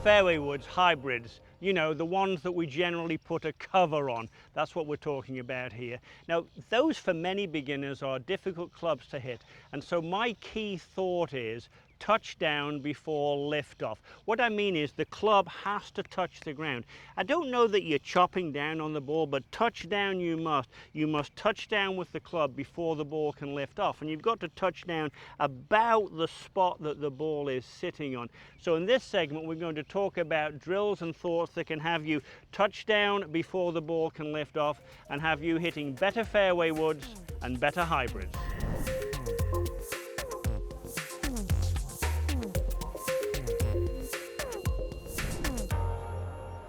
fairway woods, hybrids, you know, the ones that we generally put a cover on. That's what we're talking about here. Now, those for many beginners are difficult clubs to hit. And so my key thought is touch down before liftoff. What I mean is the club has to touch the ground. I don't know that you're chopping down on the ball, but touch down you must. You must touch down with the club before the ball can lift off. And you've got to touch down about the spot that the ball is sitting on. So in this segment, we're going to talk about drills and thoughts that can have you touch down before the ball can lift off and have you hitting better fairway woods and better hybrids.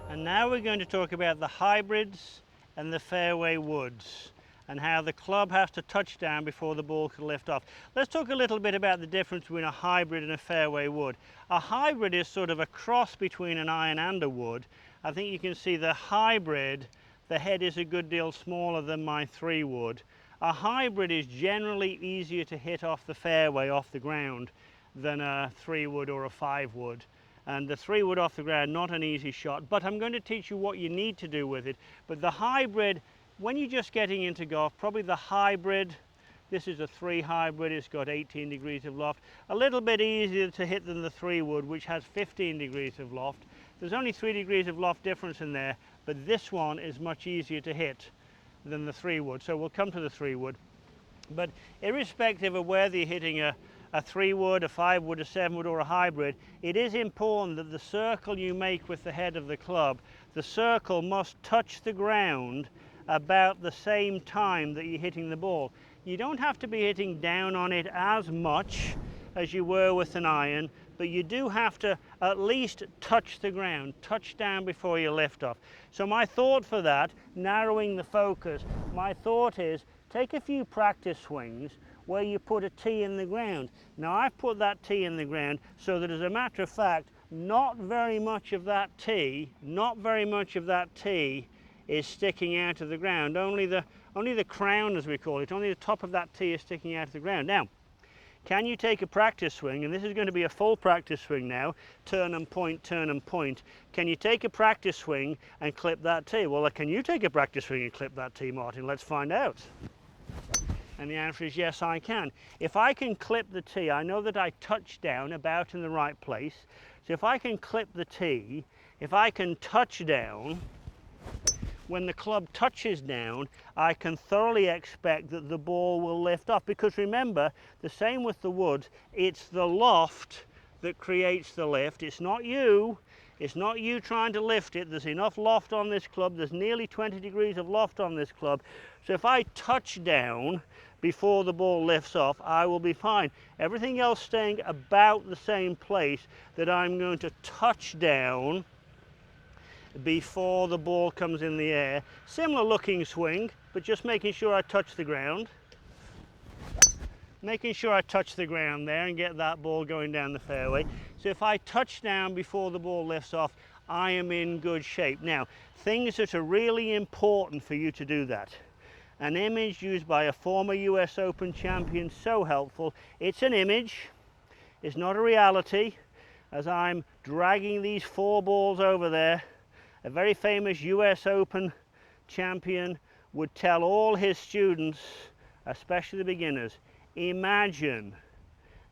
And now we're going to talk about the hybrids and the fairway woods and how the club has to touch down before the ball can lift off. Let's talk a little bit about the difference between a hybrid and a fairway wood. A hybrid is sort of a cross between an iron and a wood. I think you can see the hybrid, the head is a good deal smaller than my 3-wood. A hybrid is generally easier to hit off the fairway, off the ground, than a 3-wood or a 5-wood. And the 3-wood off the ground, not an easy shot, but I'm going to teach you what you need to do with it. But the hybrid, when you're just getting into golf, probably the hybrid, this is a 3 hybrid, it's got 18 degrees of loft, a little bit easier to hit than the 3-wood, which has 15 degrees of loft. There's only 3 degrees of loft difference in there, but this one is much easier to hit than the 3-wood. So we'll come to the 3-wood. But irrespective of whether you're hitting a 3-wood, a 5-wood, a 7-wood or a hybrid, it is important that the circle you make with the head of the club, the circle must touch the ground about the same time that you're hitting the ball. You don't have to be hitting down on it as much as you were with an iron, but you do have to at least touch the ground, touch down before you lift off. So my thought for that, narrowing the focus, my thought is take a few practice swings where you put a tee in the ground. Now I've put that tee in the ground so that, as a matter of fact, not very much of that tee is sticking out of the ground. Only the crown, as we call it, only the top of that tee is sticking out of the ground. Now, can you take a practice swing, and this is going to be a full practice swing now, turn and point, turn and point. Can you take a practice swing and clip that tee? Well, can you take a practice swing and clip that tee, Martin? Let's find out. And the answer is yes, I can. If I can clip the tee, I know that I touch down about in the right place. So if I can clip the tee, if I can touch down, when the club touches down, I can thoroughly expect that the ball will lift off. Because remember, the same with the woods, it's the loft that creates the lift. It's not you. It's not you trying to lift it. There's enough loft on this club. There's nearly 20 degrees of loft on this club. So if I touch down before the ball lifts off, I will be fine. Everything else staying about the same place that I'm going to touch down before the ball comes in the air. Similar looking swing, but just making sure I touch the ground. Making sure I touch the ground there and get that ball going down the fairway. So if I touch down before the ball lifts off, I am in good shape. Now, things that are really important for you to do that. An image used by a former US Open champion, so helpful. It's an image, it's not a reality. As I'm dragging these 4 balls over there, a very famous US Open champion would tell all his students, especially the beginners, imagine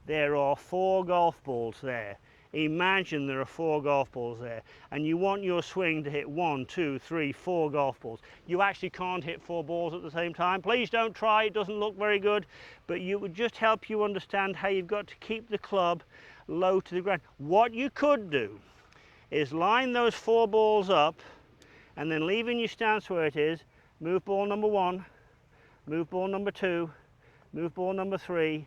there are 4 golf balls there. Imagine there are 4 golf balls there, and you want your swing to hit 1, 2, 3, 4 golf balls. You actually can't hit 4 balls at the same time. Please don't try, it doesn't look very good, but it would just help you understand how you've got to keep the club low to the ground. What you could do is line those 4 balls up and then leaving your stance where it is, move ball number 1, move ball number 2, move ball number 3,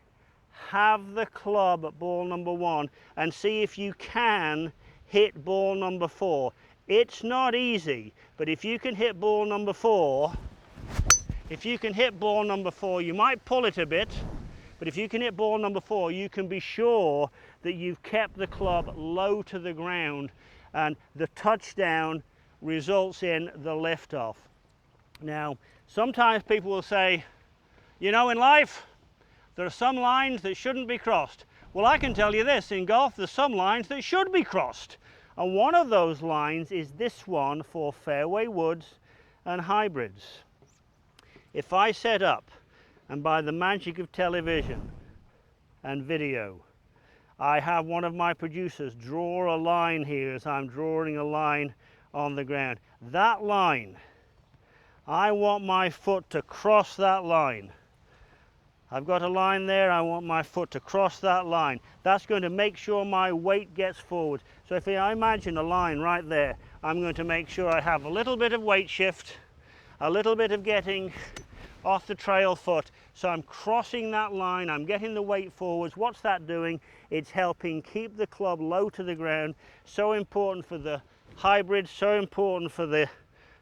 have the club at ball number 1 and see if you can hit ball number 4. It's not easy, but if you can hit ball number 4, you might pull it a bit, but if you can hit ball number 4, you can be sure that you've kept the club low to the ground and the touchdown results in the liftoff. Now, sometimes people will say, you know, in life, there are some lines that shouldn't be crossed. Well, I can tell you this, in golf, there's some lines that should be crossed. And one of those lines is this one for fairway woods and hybrids. If I set up, and by the magic of television and video, I have one of my producers draw a line here as I'm drawing a line on the ground. That line, I want my foot to cross that line. I've got a line there, I want my foot to cross that line. That's going to make sure my weight gets forward. So if I imagine a line right there, I'm going to make sure I have a little bit of weight shift, a little bit of getting off the trail foot. So I'm crossing that line, I'm getting the weight forwards. What's that doing? It's helping keep the club low to the ground. So important for the hybrid, so important for the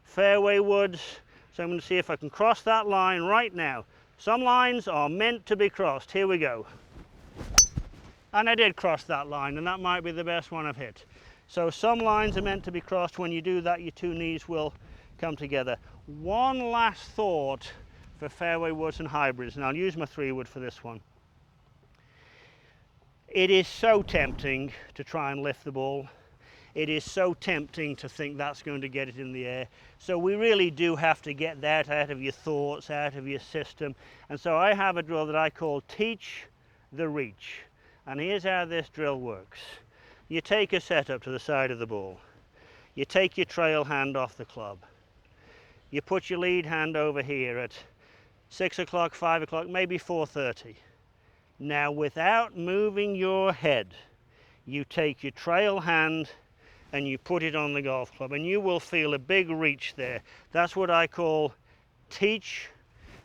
fairway woods. So I'm going to see if I can cross that line right now. Some lines are meant to be crossed. Here we go. And I did cross that line, and that might be the best one I've hit. So some lines are meant to be crossed. When you do that, your two knees will come together. One last thought for fairway woods and hybrids, and I'll use my 3-wood for this one. It is so tempting to try and lift the ball. It is so tempting to think that's going to get it in the air. So we really do have to get that out of your thoughts, out of your system. And so I have a drill that I call Teach the Reach. And here's how this drill works. You take a setup to the side of the ball. You take your trail hand off the club. You put your lead hand over here at 6 o'clock, 5 o'clock, maybe 4:30. Now, without moving your head, you take your trail hand and you put it on the golf club, and you will feel a big reach there. That's what I call Teach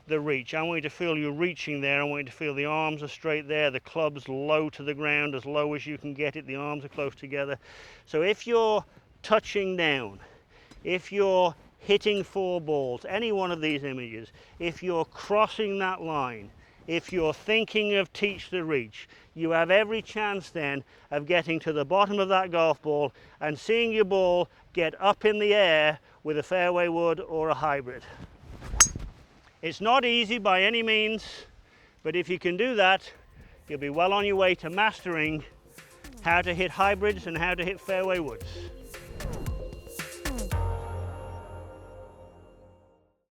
the Reach. I want you to feel you reaching there. I want you to feel the arms are straight there, the club's low to the ground, as low as you can get it, the arms are close together. So if you're touching down, if you're hitting 4 balls, any one of these images, if you're crossing that line, if you're thinking of Teach the Reach, you have every chance then of getting to the bottom of that golf ball and seeing your ball get up in the air with a fairway wood or a hybrid. It's not easy by any means, but if you can do that, you'll be well on your way to mastering how to hit hybrids and how to hit fairway woods.